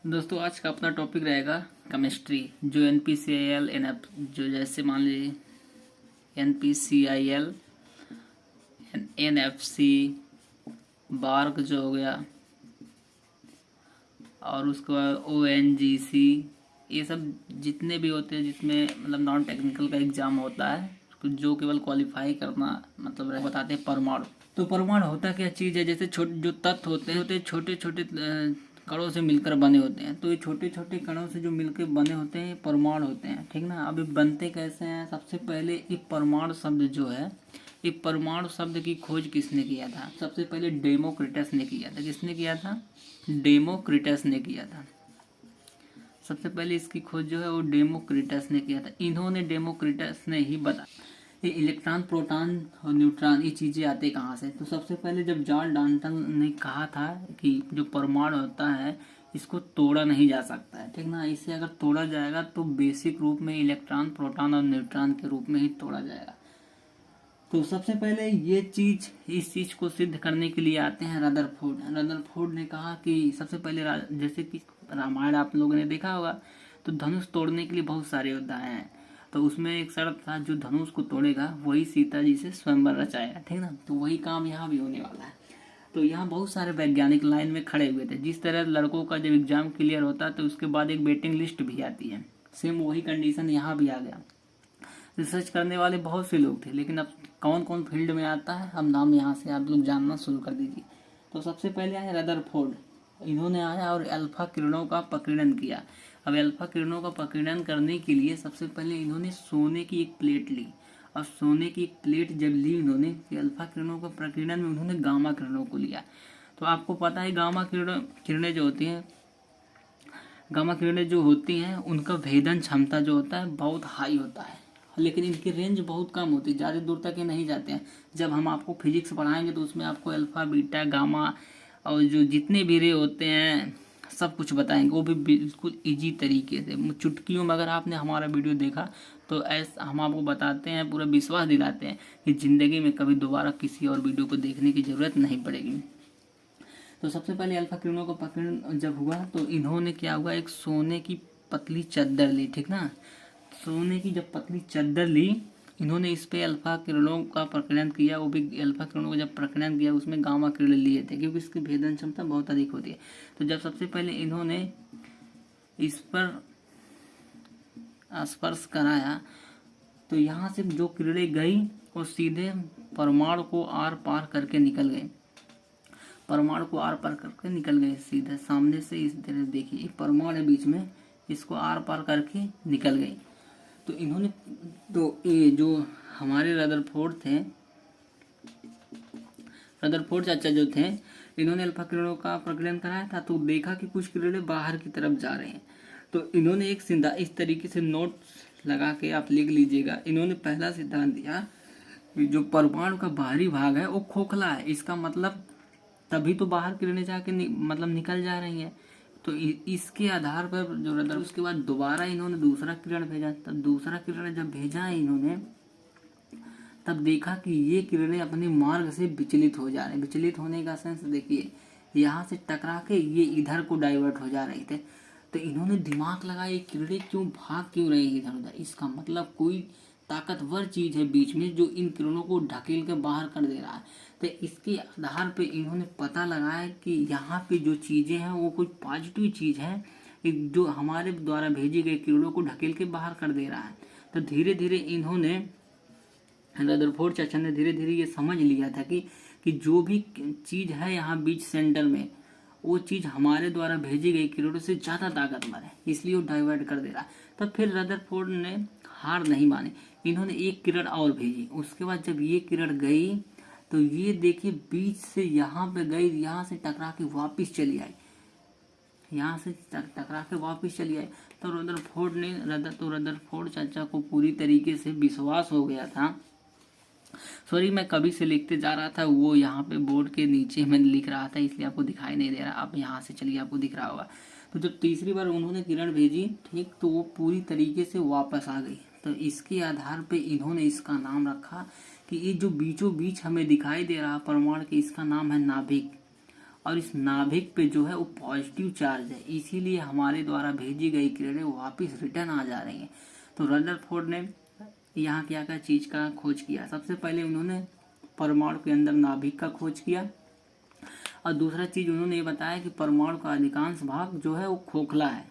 दोस्तों आज का अपना टॉपिक रहेगा केमिस्ट्री। जो NPCIL NF जो जैसे मान लीजिए NPCIL NFC बार्क जो हो गया और उसके बाद ONGC, ये सब जितने भी होते हैं जिसमें मतलब नॉन टेक्निकल का एग्जाम होता है जो केवल क्वालिफाई करना मतलब बताते हैं परमाणु। तो परमाणु होता क्या चीज़ है, जैसे जो तत्व होते हैं छोटे छोटे कणों से मिलकर बने होते हैं। तो ये छोटे छोटे कणों से जो मिलकर बने होते हैं ये परमाणु होते हैं, ठीक ना। अभी बनते कैसे हैं, सबसे पहले ये परमाणु शब्द जो है, ये परमाणु शब्द की खोज किसने किया था? सबसे पहले डेमोक्रिटस ने किया था। किसने किया था? डेमोक्रिटस ने किया था। सबसे पहले इसकी खोज जो है वो डेमोक्रिटस ने किया था। इन्होंने डेमोक्रिटस ने ही बता ये इलेक्ट्रॉन, प्रोटॉन और न्यूट्रॉन ये चीज़ें आते कहाँ से। तो सबसे पहले जब जॉन डाल्टन ने कहा था कि जो परमाणु होता है इसको तोड़ा नहीं जा सकता है, ठीक ना। इसे अगर तोड़ा जाएगा तो बेसिक रूप में इलेक्ट्रॉन, प्रोटॉन और न्यूट्रॉन के रूप में ही तोड़ा जाएगा। तो सबसे पहले ये चीज़, इस चीज़ को सिद्ध करने के लिए आते हैं रदरफोर्ड। रदरफोर्ड ने कहा कि सबसे पहले जैसे कि रामायण आप लोगों ने देखा होगा, तो धनुष तोड़ने के लिए बहुत सारे योद्धा हैं। तो उसमें एक शर्त था, जो धनुष को तोड़ेगा वही सीता जी से स्वयंवर रचाएगा, ठीक ना। तो वही काम यहाँ भी होने वाला है। तो यहाँ बहुत सारे वैज्ञानिक लाइन में खड़े हुए थे। जिस तरह लड़कों का जब एग्जाम क्लियर होता है तो उसके बाद एक वेटिंग लिस्ट भी आती है, सेम वही कंडीशन यहाँ भी आ गया। रिसर्च करने वाले बहुत से लोग थे, लेकिन अब कौन कौन फील्ड में आता है, हम नाम यहाँ से आप लोग जानना शुरू कर दीजिए। तो सबसे पहले आए रदरफोर्ड। इन्होंने आया और अल्फा किरणों का प्रकीर्णन किया। अब अल्फा किरणों का प्रकीर्णन करने के लिए सबसे पहले इन्होंने सोने की एक प्लेट ली, और सोने की एक प्लेट जब ली इन्होंने, अल्फा किरणों का प्रकीर्णन में उन्होंने गामा किरणों को लिया। तो आपको पता है गामा किरणें जो होती हैं, गामा किरणें जो होती हैं उनका भेदन क्षमता जो होता है बहुत हाई होता है, लेकिन इनकी रेंज बहुत कम होती है, ज़्यादा दूर तक ये नहीं जाते हैं। जब हम आपको फिजिक्स पढ़ाएंगे तो उसमें आपको अल्फा, बीटा, गामा और जो जितने भी रे होते हैं सब कुछ बताएंगे, वो भी बिल्कुल इजी तरीके से, चुटकियों में। अगर आपने हमारा वीडियो देखा तो ऐसा हम आपको बताते हैं, पूरा विश्वास दिलाते हैं कि ज़िंदगी में कभी दोबारा किसी और वीडियो को देखने की ज़रूरत नहीं पड़ेगी। तो सबसे पहले अल्फा किरणों का प्रकीर्णन जब हुआ तो इन्होंने क्या हुआ, एक सोने की पतली चादर ली, ठीक ना। सोने की जब पतली चादर ली इन्होंने, इस पे अल्फा किरणों का प्रकीर्णन किया। वो भी अल्फा किरणों का जब प्रकीर्णन किया उसमें गामा किरण लिए थे, क्योंकि इसकी भेदन क्षमता बहुत अधिक होती है। तो जब सबसे पहले इन्होंने इस पर स्पर्श कराया तो यहाँ से जो किरणें गई वो सीधे परमाणु को आर पार करके निकल गई। परमाणु को आर पार करके निकल गए सीधे सामने से। इस तरह देखिए परमाणु है बीच में, इसको आर पार करके निकल गई। तो इन्होंने, तो ये जो हमारे रदरफोर्ड थे, रदरफोर्ड चाचा जो थे, इन्होंने अल्फा किरणों का प्रकीर्णन कराया था। तो देखा कि कुछ किरणें बाहर की तरफ जा रहे हैं। तो इन्होंने एक सिद्धांत, इस तरीके से नोट्स लगा के आप लिख लीजिएगा। इन्होंने पहला सिद्धांत दिया कि जो परमाणु का बाहरी भाग है वो खोखला है, इसका मतलब तभी तो बाहर किरणें जाके मतलब निकल जा रही हैं। तो इसके आधार पर जो रदर, उसके बाद दोबारा इन्होंने दूसरा किरण भेजा। तब दूसरा किरण जब भेजा इन्होंने, तब देखा कि ये किरणें अपने मार्ग से विचलित हो जा रहे हैं। विचलित होने का सेंस देखिए, यहाँ से टकरा के ये इधर को डाइवर्ट हो जा रहे थे। तो इन्होंने दिमाग लगाया ये किरणें भाग क्यों रही है इधर उधर, इसका मतलब कोई ताकतवर चीज है बीच में जो इन किरणों को ढकेल के बाहर कर दे रहा है। तो इसके आधार पे इन्होंने पता लगाया कि यहाँ पे जो चीजें हैं वो कोई पॉजिटिव चीज है जो हमारे द्वारा भेजी गई किरणों को ढकेल के बाहर कर दे रहा है। तो धीरे धीरे इन्होंने, रदरफोर्ड चाचा ने धीरे धीरे ये समझ लिया था कि जो भी चीज है यहाँ बीच सेंटर में, वो चीज हमारे द्वारा भेजी गई किरणों से ज्यादा ताकतवर है, इसलिए वो डाइवर्ट कर दे रहा है। तब फिर रदरफोर्ड ने हार नहीं मानी, इन्होंने एक किरण और भेजी। उसके बाद जब ये किरण गई तो ये देखिए बीच से यहाँ पे गई, यहाँ से टकरा के वापिस चली आई, यहाँ से टकरा के वापिस चली आई। तो रदरफोर्ड चाचा को पूरी तरीके से विश्वास हो गया था। सॉरी, मैं कभी से लिखते जा रहा था, वो यहाँ पे बोर्ड के नीचे मैं लिख रहा था इसलिए आपको दिखाई नहीं दे रहा। आप यहाँ से चलिए, आपको दिख रहा होगा। तो जब तीसरी बार उन्होंने किरण भेजी, ठीक, तो वो पूरी तरीके से वापस आ गई। तो इसके आधार पे इन्होंने इसका नाम रखा कि ये जो बीचों बीच हमें दिखाई दे रहा परमाणु के, इसका नाम है नाभिक। और इस नाभिक पे जो है वो पॉजिटिव चार्ज है, इसीलिए हमारे द्वारा भेजी गई किरणें वापस रिटर्न आ जा रही हैं। तो रदरफोर्ड ने यहाँ क्या क्या चीज का खोज किया। सबसे पहले उन्होंने परमाणु के अंदर नाभिक का खोज किया, और दूसरा चीज उन्होंने ये बताया कि परमाणु का अधिकांश भाग जो है वो खोखला है,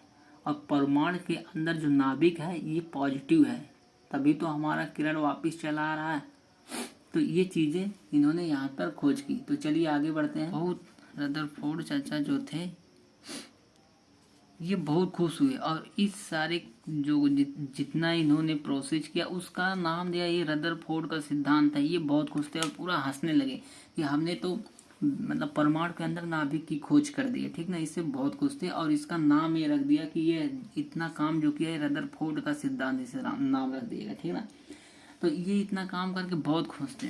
और परमाणु के अंदर जो नाभिक है ये पॉजिटिव है, तभी तो हमारा किरण वापस चला आ रहा है। तो ये चीजें इन्होंने यहाँ पर खोज की। तो चलिए आगे बढ़ते हैं। बहुत रदरफोर्ड चाचा जो थे ये बहुत खुश हुए, और इस सारे जो जितना इन्होंने प्रोसेस किया उसका नाम दिया ये रदरफोर्ड का सिद्धांत है। ये बहुत खुश थे और पूरा हंसने लगे कि हमने तो मतलब परमाणु के अंदर नाभिक की खोज कर दी है, ठीक ना। इससे बहुत खुश थे और इसका नाम ये रख दिया कि ये इतना काम जो किया है रदरफोर्ड का सिद्धांत, इसे नाम रख दिएगा, ठीक ना। तो ये इतना काम करके बहुत खुश थे।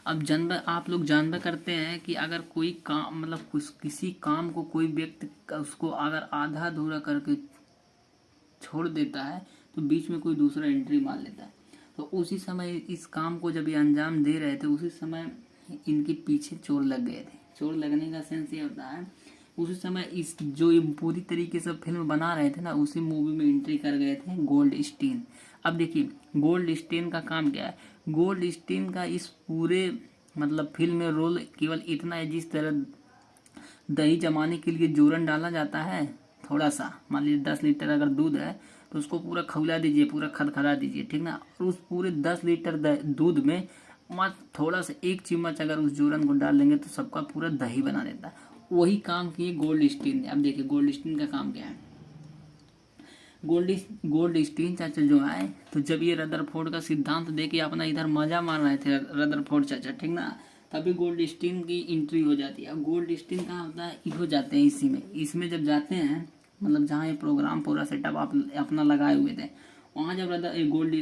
अब आप लोग जानबे करते हैं कि अगर कोई काम मतलब किसी काम को कोई व्यक्ति उसको अगर आधा अधूरा करके छोड़ देता है तो बीच में कोई दूसरा एंट्री मार लेता है। तो उसी समय इस काम को जब ये अंजाम दे रहे थे उसी समय इनके पीछे चोर लग गए थे। चोर लगने का सेंस ये होता है उसी समय इस जो ये पूरी तरीके से फिल्म बना रहे थे ना, उसी मूवी में एंट्री कर गए थे गोल्डस्टीन। अब देखिए गोल्डस्टीन का काम क्या है। गोल्डस्टीन का इस पूरे मतलब फिल्म में रोल केवल इतना है, जिस तरह दही जमाने के लिए जोरन डाला जाता है थोड़ा सा, मान लीजिए 10 लीटर अगर दूध है तो उसको पूरा खौला दीजिए, पूरा खदखदा दीजिए, ठीक ना। और उस पूरे 10 लीटर दूध में मात्र थोड़ा सा 1 चम्मच अगर उस जोरन को डाल लेंगे तो सबका पूरा दही बना देता है। वही काम किए गोल्डस्टीन ने। अब देखिए गोल्डस्टीन का काम क्या है। गोल्डस्टीन चाचा जो आए तो जब ये रदरफोर्ड का सिद्धांत दे के अपना इधर मजा मार रहे थे रदरफोर्ड चाचा, ठीक ना, तभी गोल्डस्टीन की एंट्री हो जाती है। अब गोल्डस्टीन कहाँ होता है, हो जाते हैं इसी में। इसमें जब जाते हैं मतलब जहाँ ये प्रोग्राम पूरा सेटअप आप अपना लगाए हुए थे, वहाँ जब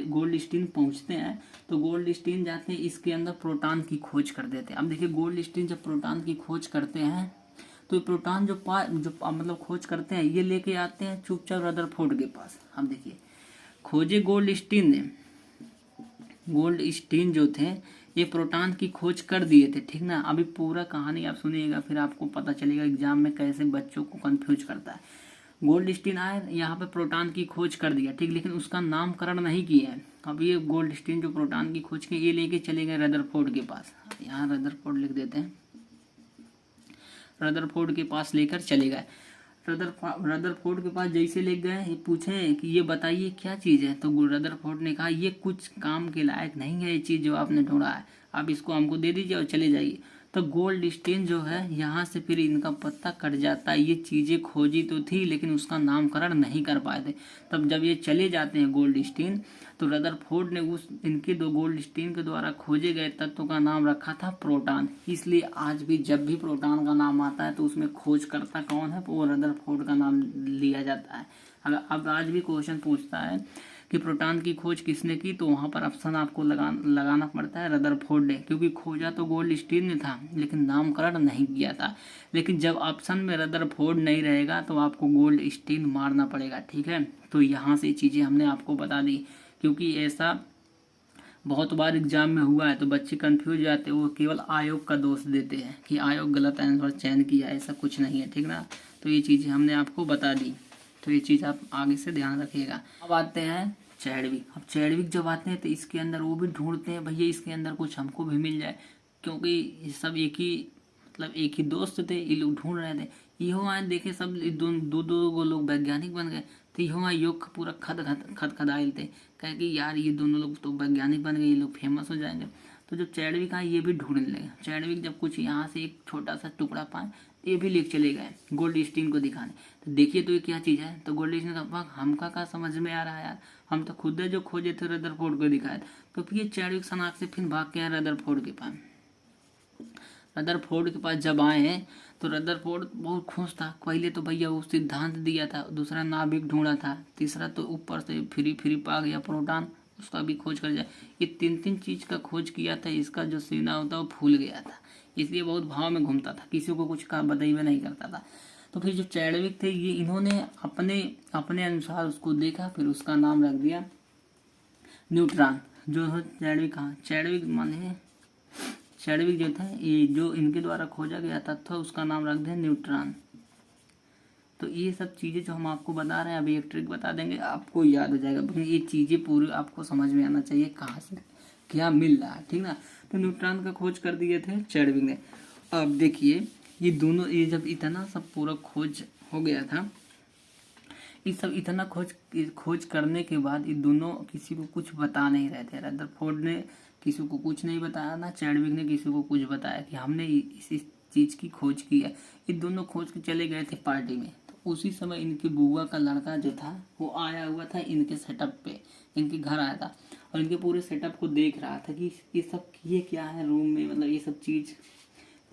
गोल्डस्टीन पहुँचते हैं तो गोल्डस्टीन जाते हैं इसके अंदर प्रोटॉन की खोज कर देते हैं। अब देखिए गोल्डस्टीन जब प्रोटॉन की खोज करते हैं तो प्रोटॉन जो मतलब खोज करते हैं ये लेके आते हैं चुपचाप रदरफोर्ड के पास। हम देखिए खोजे गोल्डस्टीन ने, गोल्डस्टीन जो थे ये प्रोटॉन की खोज कर दिए थे, ठीक ना। अभी पूरा कहानी आप सुनिएगा फिर आपको पता चलेगा एग्जाम में कैसे बच्चों को कंफ्यूज करता है। गोल्डस्टीन आए यहाँ पे प्रोटॉन की खोज कर दिया, ठीक, लेकिन उसका नामकरण नहीं किया है। अब ये गोल्डस्टीन जो प्रोटॉन की खोज की ये लेके चले गए रदरफोर्ड के पास। यहाँ रदरफोर्ड लिख देते हैं। रदरफोर्ड के पास लेकर चले गए। रदरफोर्ड के पास जैसे ले गए ये पूछे कि ये बताइए क्या चीज़ है, तो रदरफोर्ड ने कहा ये कुछ काम के लायक नहीं है ये चीज़ जो आपने ढूंढा है, आप इसको हमको दे दीजिए और चले जाइए। तो गोल्डस्टीन जो है यहाँ से फिर इनका पत्ता कट जाता है। ये चीज़ें खोजी तो थी लेकिन उसका नामकरण नहीं कर पाए थे। तब जब ये चले जाते हैं गोल्डस्टीन तो रदरफोर्ड ने उस इनके दो गोल्डस्टीन के द्वारा खोजे गए तत्व का नाम रखा था प्रोटॉन। इसलिए आज भी जब भी प्रोटॉन का नाम आता है तो उसमें खोजकर्ता कौन है, वो रदरफोर्ड का नाम लिया जाता है। अगर अब आज भी क्वेश्चन पूछता है कि प्रोटॉन की खोज किसने की तो वहाँ पर ऑप्शन आपको लगाना पड़ता है रदरफोर्ड ने, क्योंकि खोजा तो गोल्डस्टीन ने था लेकिन नामकरण नहीं किया था। लेकिन जब ऑप्शन में रदरफोर्ड नहीं रहेगा तो आपको गोल्डस्टीन मारना पड़ेगा, ठीक है। तो यहाँ से चीज़ें हमने आपको बता दी, क्योंकि ऐसा बहुत बार एग्जाम में हुआ है तो बच्चे कंफ्यूज जाते हैं, वो केवल आयोग का दोष देते हैं कि आयोग गलत आंसर चयन किया, ऐसा कुछ नहीं है, ठीक ना। तो ये चीज़ें हमने आपको बता दी, तो ये चीज़ आप आगे से ध्यान रखिएगा। अब आते हैं चैडविक। अब चैडविक जब आते हैं तो इसके अंदर वो भी ढूंढते हैं भैया इसके अंदर कुछ हमको भी मिल जाए, क्योंकि ये सब एक ही दोस्त थे, ये लोग ढूंढ रहे थे। इहो आए देखे सब दो लोग वैज्ञानिक बन गए। तो इहो योग का पूरा खदाइल थे, कहे कि यार ये दोनों लोग तो वैज्ञानिक बन गए, ये लोग फेमस हो जाएंगे। तो जब चैडविक आए ये भी ढूंढने लगे। चैडविक जब कुछ यहाँ से एक छोटा सा टुकड़ा पाए ये भी लेके चले गए गोल्डस्टीन को दिखाने। तो देखिए तो ये क्या चीज़ है, तो गोल्डस्टीन का हमका का समझ में आ रहा है यार, हम तो खुद जो खोजे थे रदरफोर्ड को दिखाए। तो फिर ये चैडविक सनाक से फिर भाग के आए रदरफोर्ड के पास। रदरफोर्ड के पास जब आए हैं तो रदरफोर्ड बहुत खुश था। पहले तो भैया वो सिद्धांत दिया था, दूसरा नाभिक ढूंढा था, तीसरा तो ऊपर से फ्री पा गया प्रोटॉन, उसका भी खोज कर जाए। ये तीन चीज़ का खोज किया था। इसका जो सीना होता है वो फूल गया था, इसलिए बहुत भाव में घूमता था, किसी को कुछ का बताइए नहीं करता था। तो फिर जो चैडविक थे ये इन्होंने अपने अनुसार उसको देखा, फिर उसका नाम रख दिया न्यूट्रॉन। जो है चैडविक, कहाँ चैडविक माने चैडविक जो था, ये जो इनके द्वारा खोजा गया था उसका नाम रख दें न्यूट्रॉन। तो ये सब चीज़ें जो हम आपको बता रहे हैं, अभी एक ट्रिक बता देंगे, आपको याद हो जाएगा। ये चीज़ें पूरी आपको समझ में आना चाहिए कहाँ से क्या मिल रहा है, ठीक ना। तो न्यूट्रॉन का खोज कर दिए थे चैडविक ने। अब देखिए ये दोनों, ये जब इतना सब पूरा खोज हो गया था, ये सब इतना खोज करने के बाद ये दोनों किसी को कुछ बता नहीं रहे थे। रदरफोर्ड ने किसी को कुछ नहीं बताया, ना चैडविक ने किसी को कुछ बताया कि हमने इस चीज़ की खोज की है। ये दोनों खोज के चले गए थे पार्टी में। तो उसी समय इनकी बुआ का लड़का जो था वो आया हुआ था इनके सेटअप पे, इनके घर आया था और इनके पूरे सेटअप को देख रहा था कि ये सब ये क्या है रूम में, मतलब ये सब चीज़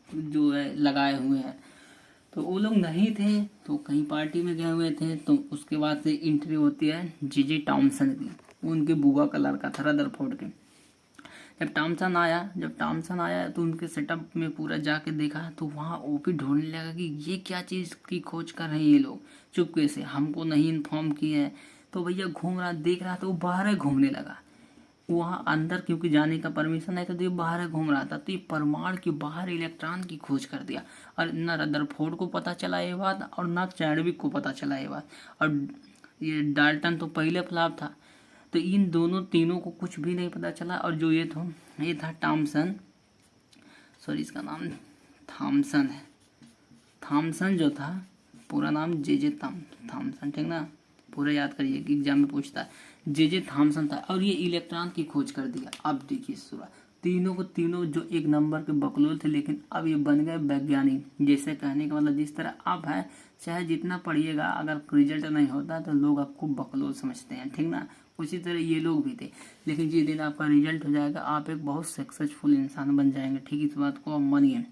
जो है लगाए हुए हैं। तो वो लोग नहीं थे, तो कहीं पार्टी में गए हुए थे। तो उसके बाद से एंट्री होती है जे टॉमसन की, वो उनके बुआ का लड़का था रदरफोर्ड के। जब टॉमसन आया तो उनके सेटअप में पूरा जाके देखा, तो वहाँ वो भी ढूंढने लगा कि ये क्या चीज़ की खोज कर रहे हैं ये लोग, चुपके से हमको नहीं इन्फॉर्म किए हैं। तो भैया घूम रहा देख रहा, तो वो बाहर घूमने लगा। वहाँ अंदर क्योंकि जाने का परमिशन नहीं था, तो ये बाहर घूम रहा था। तो ये परमाणु के बाहर इलेक्ट्रॉन की खोज कर दिया, और न रदरफोर्ड को पता चला ये बात और न चैडविक को पता चला ये बात। और ये डाल्टन तो पहले फ्लॉप था, तो इन दोनों तीनों को कुछ भी नहीं पता चला। और जो ये था टॉमसन, सॉरी इसका नाम थॉमसन है। थॉमसन जो था, पूरा नाम जे थॉमसन, ठीक ना, पूरा याद करिए कि एग्जाम में पूछता है। जे थॉमसन था और ये इलेक्ट्रॉन की खोज कर दिया। अब देखिए सूरा, तीनों को तीनों जो एक नंबर के बकलोल थे, लेकिन अब ये बन गए वैज्ञानिक। जैसे कहने का मतलब जिस तरह आप है, चाहे जितना पढ़िएगा, अगर रिजल्ट नहीं होता तो लोग आपको बकलोल समझते हैं, ठीक ना। उसी तरह ये लोग भी थे, लेकिन जिस दिन आपका रिजल्ट हो जाएगा आप एक बहुत सक्सेसफुल इंसान बन जाएंगे, ठीक। इस बात को आप मानिए।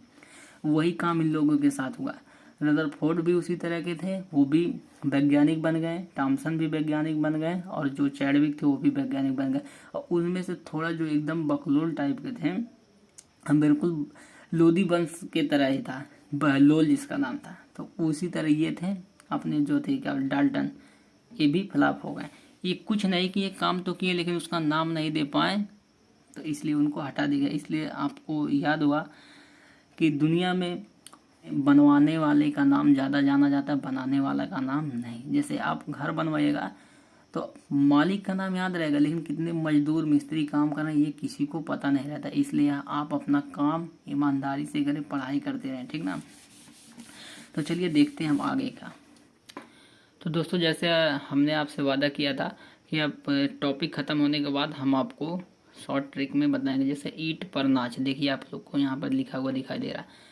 वही काम इन लोगों के साथ हुआ। रदरफोर्ड भी उसी तरह के थे, वो भी वैज्ञानिक बन गए, टॉमसन भी वैज्ञानिक बन गए, और जो चैडविक थे वो भी वैज्ञानिक बन गए। और उनमें से थोड़ा जो एकदम बकलोल टाइप के थे, हम बिल्कुल लोदी वंश के तरह ही था, बहलोल जिसका नाम था, तो उसी तरह ये थे। अपने जो थे क्या डाल्टन, ये भी फ्लॉप हो गए। ये कुछ नहीं किए, काम तो किए लेकिन उसका नाम नहीं दे पाए, तो इसलिए उनको हटा दिया गया। इसलिए आपको याद हुआ कि दुनिया में बनवाने वाले का नाम ज़्यादा जाना जाता है, बनाने वाला का नाम नहीं। जैसे आप घर बनवाइएगा तो मालिक का नाम याद रहेगा, लेकिन कितने मजदूर मिस्त्री काम कर रहे हैं ये किसी को पता नहीं रहता। इसलिए आप अपना काम ईमानदारी से करें, पढ़ाई करते रहें, ठीक ना। तो चलिए देखते हैं हम आगे का। तो दोस्तों जैसे हमने आपसे वादा किया था कि अब टॉपिक ख़त्म होने के बाद हम आपको शॉर्ट ट्रिक में बताएंगे। जैसे ईंट पर नाच, देखिए आप लोग को यहाँ पर लिखा हुआ दिखाई दे रहा है।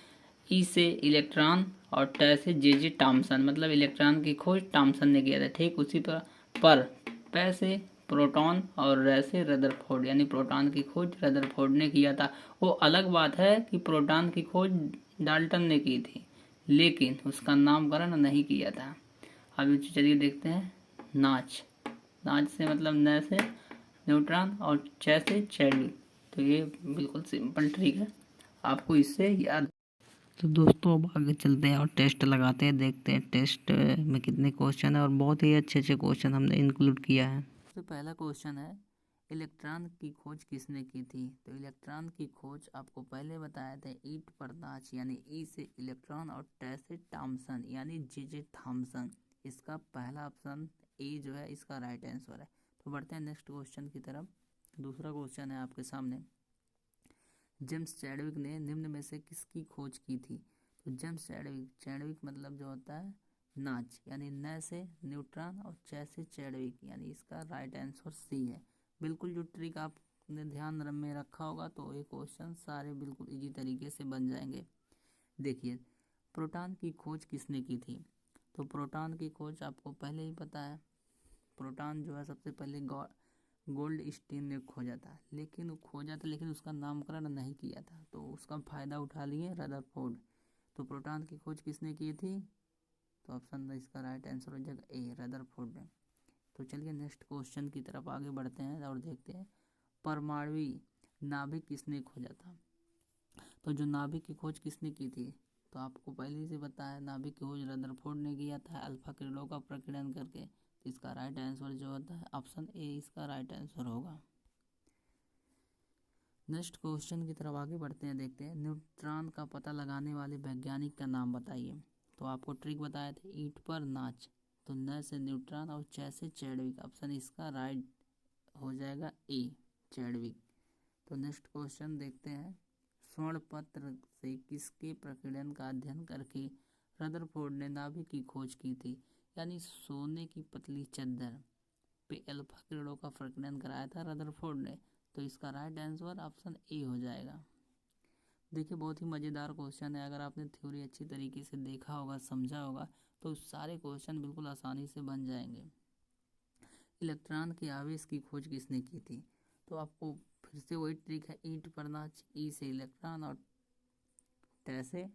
ई से इलेक्ट्रॉन और ट से जे टॉमसन, मतलब इलेक्ट्रॉन की खोज टॉमसन ने किया था, ठीक। उसी पर प से प्रोटॉन और र से रदरफोर्ड, यानी प्रोटॉन की खोज रदरफोर्ड ने किया था। वो अलग बात है कि प्रोटॉन की खोज डाल्टन ने की थी, लेकिन उसका नामकरण नहीं किया था। अभी चलिए देखते हैं नाच। नाच से मतलब न से न्यूट्रॉन और च से चैडविक। तो ये बिल्कुल सिंपल ट्रिक है, आपको इससे याद। तो दोस्तों अब आगे चलते हैं और टेस्ट लगाते हैं, देखते हैं टेस्ट में कितने क्वेश्चन है, और बहुत ही अच्छे अच्छे क्वेश्चन हमने इंक्लूड किया है। तो पहला क्वेश्चन है, इलेक्ट्रॉन की खोज किसने की थी। तो इलेक्ट्रॉन की खोज आपको पहले बताया था ईंट पर नाच, यानी ई से इलेक्ट्रॉन और ट से टॉमसन, यानी जे थॉमसन। इसका पहला ऑप्शन ए जो है इसका राइट आंसर है। तो बढ़ते हैं नेक्स्ट क्वेश्चन की तरफ। दूसरा क्वेश्चन है आपके सामने, जेम्स चैडविक ने निम्न में से किसकी खोज की थी। तो जेम्स चैडविक मतलब जो होता है नाच, यानी न से न्यूट्रॉन और च से चैडविक, यानी इसका राइट आंसर सी है। बिल्कुल जो ट्रिक आपने ध्यान में रखा होगा तो ये क्वेश्चन सारे बिल्कुल इजी तरीके से बन जाएंगे। देखिए प्रोटॉन की खोज किसने की थी। तो प्रोटॉन की खोज आपको पहले ही पता है, प्रोटॉन जो है सबसे पहले गोल्ड स्टीन ने खोजा था, लेकिन उसका नामकरण नहीं किया था, तो उसका फ़ायदा उठा लिए रदरफोर्ड। तो प्रोटॉन की खोज किसने की थी, तो ऑप्शन इसका राइट आंसर हो जाएगा ए, रदरफोर्ड ने। तो चलिए नेक्स्ट क्वेश्चन की तरफ आगे बढ़ते हैं और देखते हैं परमाणु नाभिक किसने खोजा था। तो जो नाभिक की खोज किसने की थी, तो आपको पहले से पता है नाभिक की खोज रदरफोर्ड ने किया था अल्फा किरणों का प्रकीर्णन करके। तो इसका राइट आंसर जो होता है ऑप्शन ए, इसका राइट आंसर होगा। नेक्स्ट क्वेश्चन की तरफ आगे बढ़ते हैं, देखते हैं न्यूट्रॉन का पता लगाने वाले वैज्ञानिक का नाम बताइए। तो आपको ट्रिक बताए थे, ईंट पर नाच, तो न से न्यूट्रॉन और च से चैडविक। ऑप्शन इसका राइट हो जाएगा ए, चैडविक। तो नेक्स्ट क्वेश्चन देखते हैं, स्वर्ण पत्र से किसके प्रकीर्णन का अध्ययन करके रदरफोर्ड ने नाभिक की खोज की थी। यानी सोने की पतली चादर पे अल्फा किरणों का प्रकीर्णन कराया था रदरफोर्ड ने। तो इसका राइट आंसर ऑप्शन ए हो जाएगा। देखिए बहुत ही मज़ेदार क्वेश्चन है। अगर आपने थ्योरी अच्छी तरीके से देखा होगा, समझा होगा, तो सारे क्वेश्चन बिल्कुल आसानी से बन जाएंगे। इलेक्ट्रॉन के आवेश की खोज किसने की थी। तो आपको फिर से वही ट्रिक है, ईंट पर नाच, ई से इलेक्ट्रॉन और ट से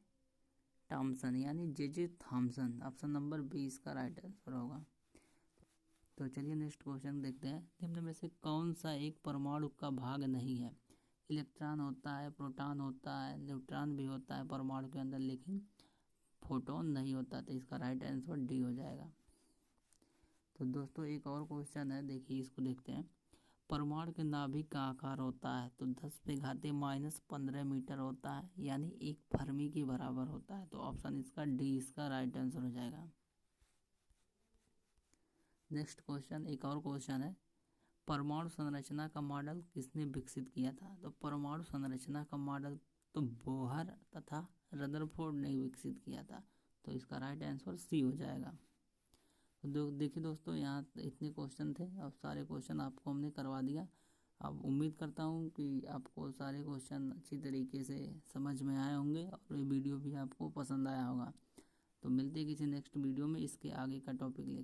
थॉमसन, यानी J Thomson. Option number B इसका राइट आंसर होगा। तो चलिए नेक्स्ट क्वेश्चन देखते हैं, निम्न में से कौन सा एक परमाणु का भाग नहीं है। इलेक्ट्रॉन होता है, प्रोटॉन होता है, न्यूट्रॉन भी होता है परमाणु के अंदर, लेकिन फोटोन नहीं होता। तो इसका राइट आंसर डी हो जाएगा। तो दोस्तों एक और क्वेश्चन है, देखिए इसको देखते हैं। परमाणु के नाभिक का आकार होता है तो 10⁻⁻15 मीटर होता है, यानी एक फर्मी के बराबर होता है। तो ऑप्शन इसका डी इसका राइट आंसर हो जाएगा। नेक्स्ट क्वेश्चन, एक और क्वेश्चन है, परमाणु संरचना का मॉडल किसने विकसित किया था। तो परमाणु संरचना का मॉडल तो बोहर तथा रदरफोर्ड ने विकसित किया था। तो इसका राइट आंसर सी हो जाएगा। तो देखिए दोस्तों, यहाँ इतने क्वेश्चन थे और सारे क्वेश्चन आपको हमने करवा दिया। अब उम्मीद करता हूँ कि आपको सारे क्वेश्चन अच्छी तरीके से समझ में आए होंगे और ये वीडियो भी आपको पसंद आया होगा। तो मिलते हैं किसी नेक्स्ट वीडियो में इसके आगे का टॉपिक लेकर।